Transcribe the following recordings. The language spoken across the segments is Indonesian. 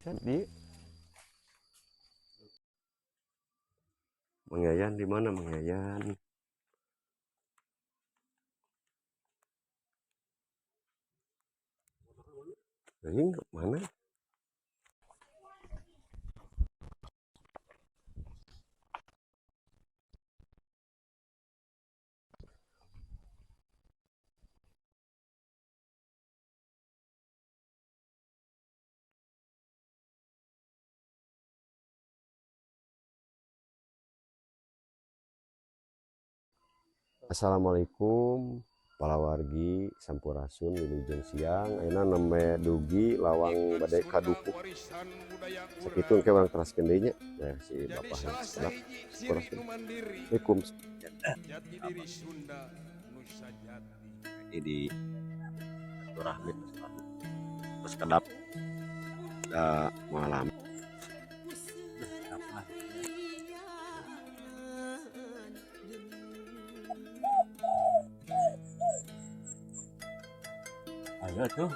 Jadi Mangyayan di mana Mangyayan? Ini mana? Assalamualaikum para wargi sampurasun wilujeng siang ayeuna nembe dugi lawang bade kadukuk sakitu engke urang teraskeun deui nya nah si bapak sedap Assalamualaikum di rahmat terus kedap malam ayo tuh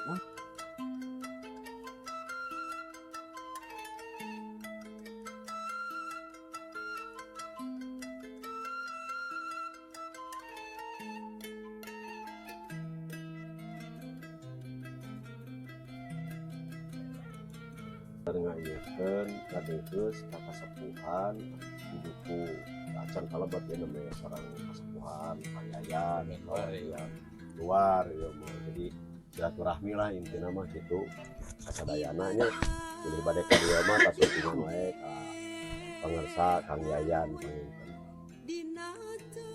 ngayekeun kadeus ka kasepuhan di duku acan kalebat ya namanya sareng kasepuhan payayan yang luar ya mau jadi silaturahmi lah intinya mah gitu kasadayana nya jadi bade ka dieu mah kasuntingan wae ka pangersa Kang Yayan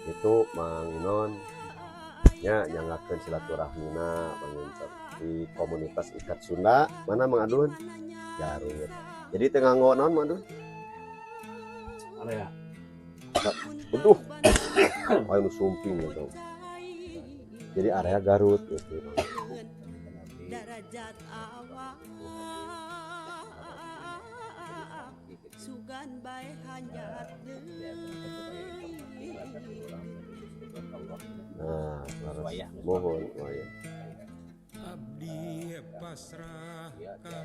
itu Mang Inon nya nyangakeun silaturahmina panginten di komunitas Ikat Sunda mana Mang Adun Garut. Jadi tengah ngonon Mang Adun area aduh ayo sumping gitu jadi area Garut gitu nah mohon wayah abdi pasrahkan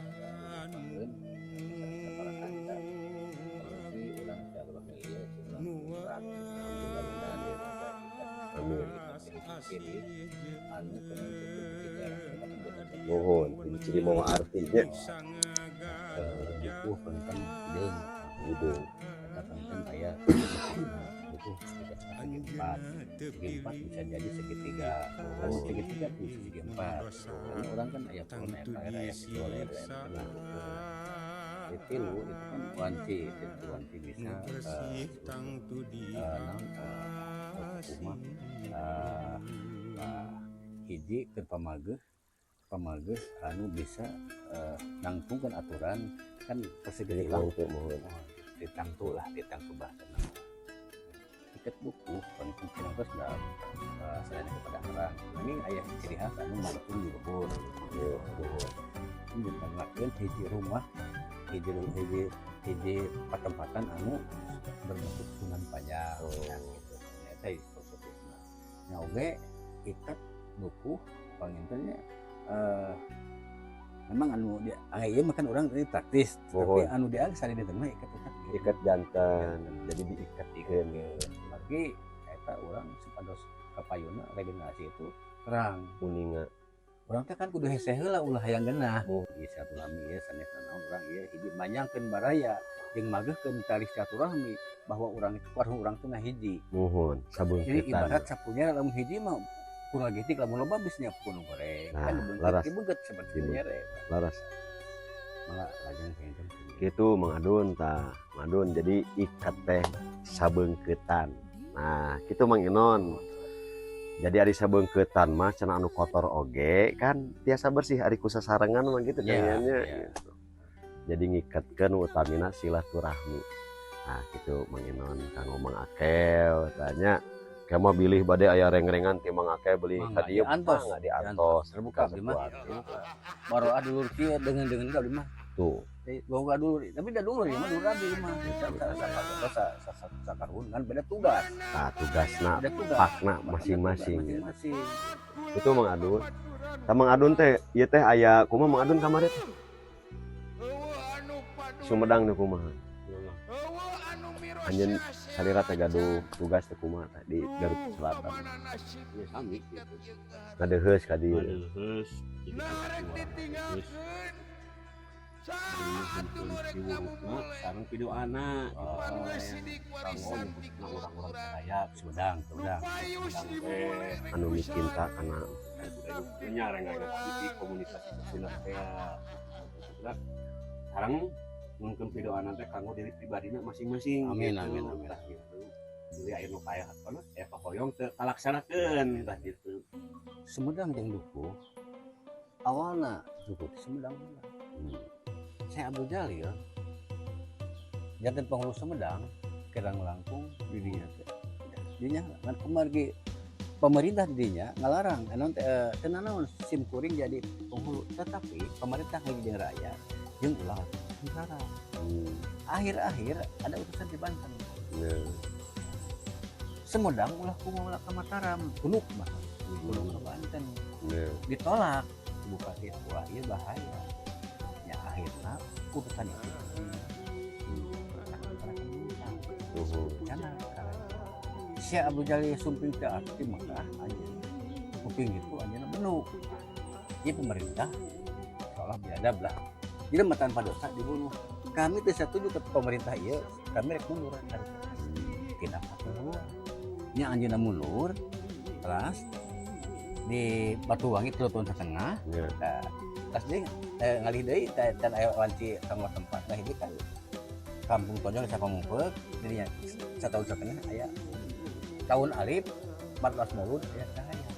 mohon jadi mau artinya itu penting deung hidung penting aya itu segi empat bisa jadi segitiga kalau segitiga bisa segi empat karena orang kan aya purna aya soler itu kan wanci itu wanci bisa rumah hiji ke pamageuh anu bisa nangtungkan aturan kan persegi langkung mohon ditangtu bahasa tiket buku penting terus selain kepada orang ini ayah ciri khas anu mangtung di luhur ditanggakeun hiji rumah hiji patempatan anu berbentuk sunan panjang ya gitu ternyata itu nya oge ikat buku pangintennya memang anu dia ieu makan orang ini praktis tapi anu dia sari di tengah ikat jantan jadi diikatkeun lagi eta orang supados kapayuna regenerasi itu terang kuninga orang teh kan kudu hese heula ulah hayang geunah bisa silaturahmi ieu sanesna naon urang ieu hiji manyangkeun baraya jeung mageuhkeun tali silaturahmi bahwa urang itu warung urang teh hiji mohon sabun jadi ibarat sapunya lamun hiji mah kurang getik lamun loba bisnya pun goreng kan beungeut beungeut seperti nyere laras malah lajeng pinten gitu Mang Adun tah Mang Adun jadi ikat teh sabeungkeutan nah kitu Mang Inon jadi ari sabeungkeutan mah cenah anu kotor oge kan tiasa bersih ari ku sasarengan mah gitu kayaknya gitu. Jadi ngikatkeun utamina silaturahmi nah kitu Mang Inon kanggo Mang Akel tanya kamu bilih bade aya reng-rengan ti Mang Akel beli ka dieu enggak diantos terbuka di mah baru adulur kieu dengan ka di mah tuh bawa dulu tapi dah dulu ya mah dulu abi mah sakarun kan beda tugas nah tugasna hakna masing-masing itu Mang Adun Mang Adun teh ieu teh aya kumaha Mang Adun kamari teh Sumedang teh kumaha anjeun salira teh gaduh tugas teh kumaha teh di Garut Selatan ya sami gitu ngadeheus ka dieu heus jadi heus sareng video anak kanggo nyebutna orang-orang sadaya Sumedang anu mikinta kana nyareng di komunitas Sunda teh sareng mungkin video anak teh kanggo diri pribadina masing-masing Amin, gitu. amin. Tah gitu jadi aya nu kaya apa hoyong teu kalaksanakeun tah gitu Sumedang jeung Dukuh awalna Dukuh di Sumedang saya Abdul Jalil janten penghulu Sumedang kerang langkung di dinya teh dinya ngan kumargi pemerintah dinya ngalarang naon teh teu naon sim kuring jadi penghulu tetapi pemerintah ngajieun rakyat jeung ulah negara akhir-akhir ada utusan di Banten Sumedang ulah kumaha ka Mataram Uluk mah Uluk ke Banten ditolak bupati wah ieu bahaya ya akhirnya utusan itu si Abu Jalil sumping ke arti maka anjing kuping itu anjing menu ini pemerintah seolah biadab lah jadi tanpa dosa dibunuh kami tidak setuju ke pemerintah iya kami rek mundur tidak mundur ini anjing mundur kelas di Batuwangi 3 tahun setengah pas dia ngalih deui dan aya wanci sama tempat nah ini kan kampung Tonjong Desa Pamungpeuk jadinya 1 tahun setengah aya tahun alif 14 Maulud aya cahaya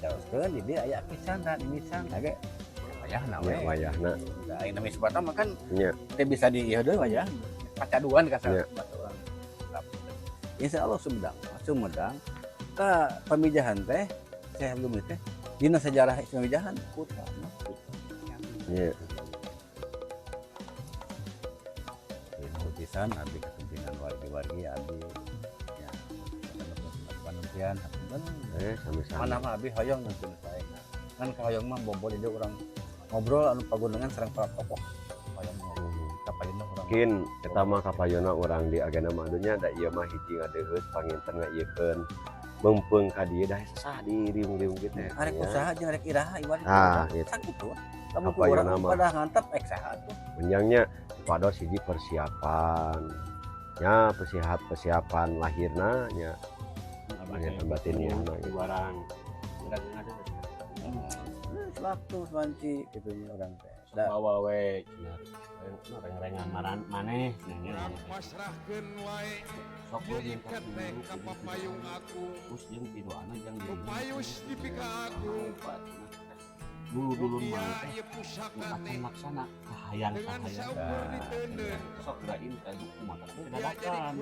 teruskeun di dia aya pisan dan misanage wayahna we wayahna da ayeuna misbata mah kan nya teu bisa di ieu deui wayah pacaduan ka Nya. Batuang insyaallah Sumedang ka pamijahan teh saya belum teh dina sejarah pamijahan putra nya pisan abdi kepimpinan wargi-wargi abdi ya panuntian sami-sami mana mah abdi hoyong nanti saya kan ka hoyong mah bobo di orang ngobrol anu pagunungan sareng para tokoh hoyong kapalina urang mungkin eta mah kapayona urang di agenda madunya da ieu mah hiji ngadeheus panginten ngaieukeun meumpeng ka dieu dah sah di riung-riung kitu teh arek usaha jeung arek iraha ibarat ieu sakitu lamun Apa urang yeuna mah? pada ngantep saha tuh menjangnya pados hiji persiapan nya persiapan lahirna nya panginten batinnya barang urang ada waktu wanci kitu nya urang teh bawa we rengan maran maneh pasrahkeun wae sok we jeung jadikan teh ka papayung aku terus jeung pidoana jeung payus di pika aku dulu mah ieu pusaka akan teh laksana kahayang dengan saukur diteundeun sok dain ka duku mata dadakan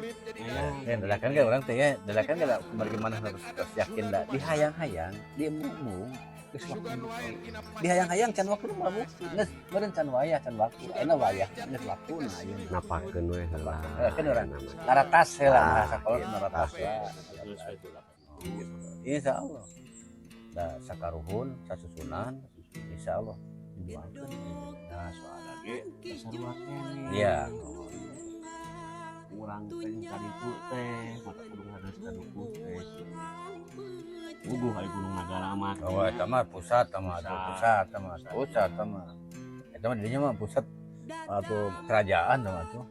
dadakan kan orang teh ya dadakan kan bagaimana harus yakin dah dihayang-hayang diemung-emung geus waktu dihayang-hayang can waktu mah bukti geus meureun can wayah can waktu ayeuna wayah geus waktu nah ayeuna napakeun we heula kan urang naratas heula bahasa kolot naratas insyaallah da sakaruhun sasusunan insyaallah didoakeun nah soalna ge sarua keneh iya urang teh kaditu teh mata kudu ngadeus ka duku teh kudu aya Gunung Nagara mah oh eta mah pusat mah pusat mah eta mah dinya mah pusat atau kerajaan mah tuh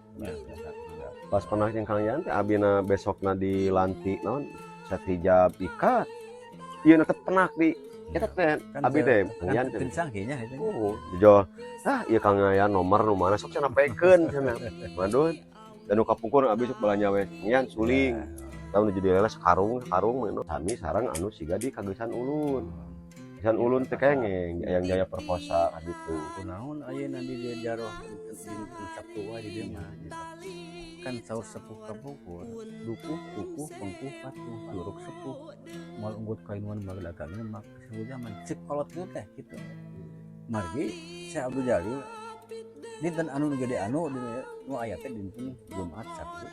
pas pernah jeung Kang Yan teh abina besokna dilantik naon set hijab ikat ieu na teh penak di eta teh abi teh Kang Yan teh kencangnya itu oh jujur ieu Kang Yan nomor nu mana sok cenah pekeun cenah madun dan nu kapungkur abi sok balanya we Kang Yan suling tahun jadi leles karung kami sarang anu siga di kagesan ulun teh kengeng yang jaya perkosa gitu kunaon ayeuna di dieu jaroh di Sabtu wae di dieu mah kan saur sepuh ka Bogor dukuh kukuh pengkuh patuh juruk sepuh moal unggut kainuan bageud agama mak sebuah zaman cek kolot teh kitu margi saya Abdul Jalil dinten anu gede anu nu aya teh dinten Jumat Sabtu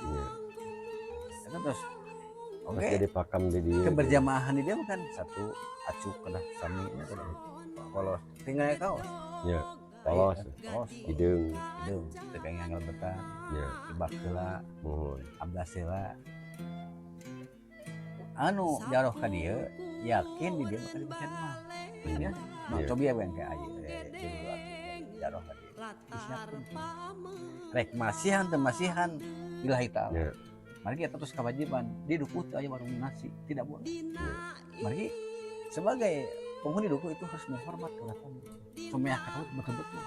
iya terus oke jadi pakam di dia keberjamahan di dia kan satu acuk kena sami kalau tinggal kaos ya Polos. polos Hidung. hidung tegang yang ngelebetan Ya, ibak heula mohon. abdas heula anu jaroh ka dieu yakin di dia bakal dibisian mah ya mah Iya. coba ya yang kayak aja dulu jaroh ka dieu disiapkeun rek masihan teu masihan lillahi ta'ala Ya. mari kita terus kewajiban di dukuh teu aya warung nasi tidak boleh mari sebagai penghuni dukuh itu harus menghormat kelihatan sumeah ka betul-betul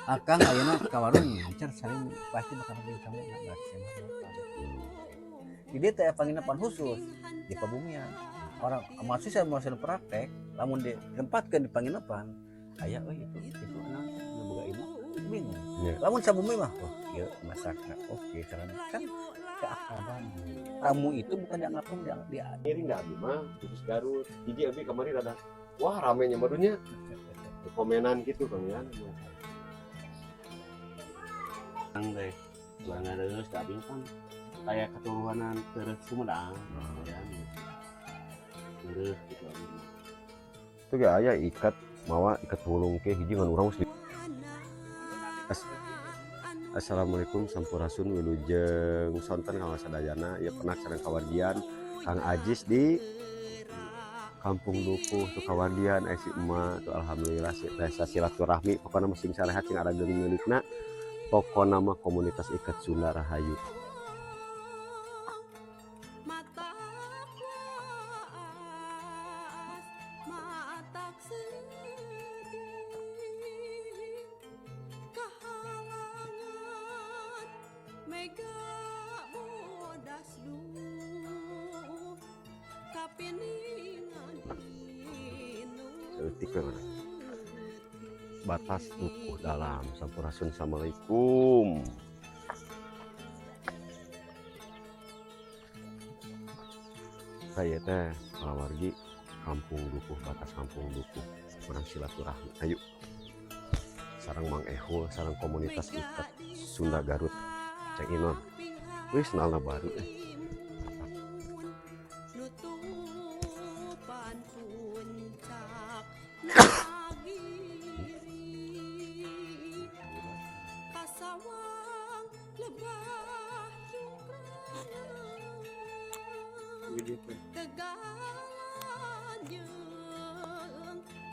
akang ayeuna ka warung lancar saling pasti bakal ada kamu enggak berarti saya dia teh penginapan khusus di Pabumian orang mahasiswa mau praktek lamun ditempatkan di penginapan aya itu anak boga ibu bingung Ya. lamun sabumi mah oh ieu masakna oke carana kan keakraban tamu itu bukan dianggap dia Ini nggak Abi mah khusus Garut. Jadi Abi kemarin ada wah ramenya madunya. Komenan gitu Kang ya. Ang deh barang ada tapi kan kayak keturunan terus Sumedang ya terus gitu Itu gak aya ikat mawa ikat bulung ke hiji ngan urang mesti. Assalamualaikum sampurasun wilujeng sonten kang sadayana ya pernah sareng kawardian Kang Ajis di Kampung Dukuh tuh kawardian si emak tuh alhamdulillah rasa silaturahmi pokoknya masing sarehat sing ada geuning milikna pokoknya mah komunitas ikat Sunda Rahayu. Seetik mana? Batas dukuh dalam sampurasun assalamualaikum. Saya teh wargi Kampung Dukuh batas Kampung Dukuh menang silaturahmi ayo sarang Mang Eho sarang komunitas ikat Sunda Garut cek inon wis nalna baru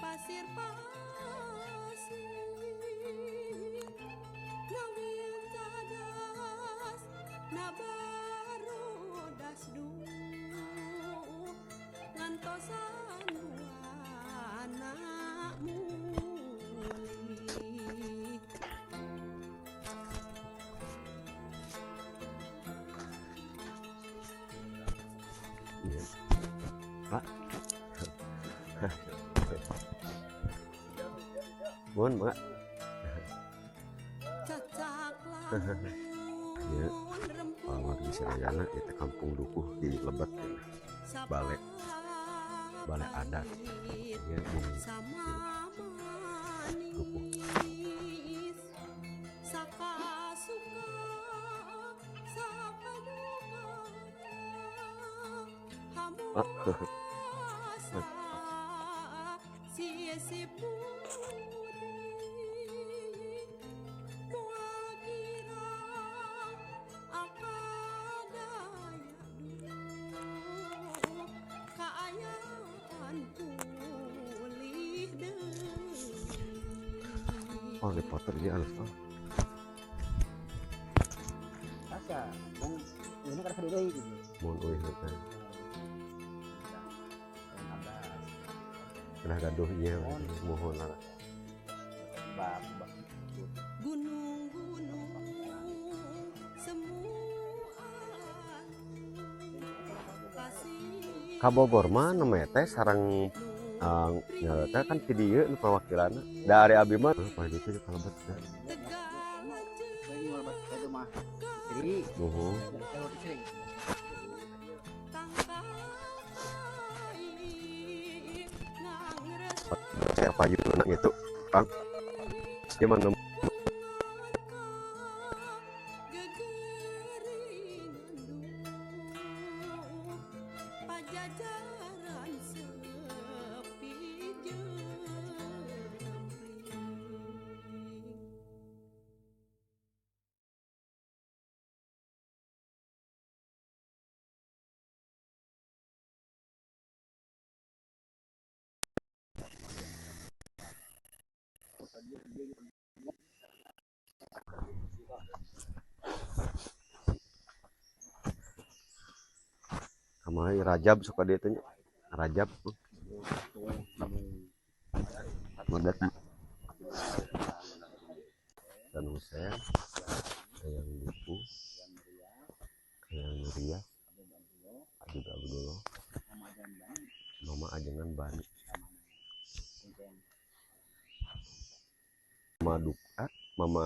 pasir pasir ngawin cadas nabarodas du ngantosan anakmu Pak mohon mak ya wargi Sirayana itu Kampung Dukuh di Lebet balai adat ya di Dukuh oh reporter dia alus oh asa ini kan kedai gitu mohon euy kan kena gaduh ieu mohon lah gunung-gunung semua pasir ka Bogor mah namanya teh sareng nyata kan di dieu nu perwakilan dari abi mah apa itu kalau bet saya payuna gitu Kang dia mah pajajaran sepi jeung Kamari Rajab suka dia tanya. Rajab. Madat. Dan Hussein, yang Lipu, yang Ria, Habib Abdullah, Mama Ajengan Bani, Mama Dukat, Mama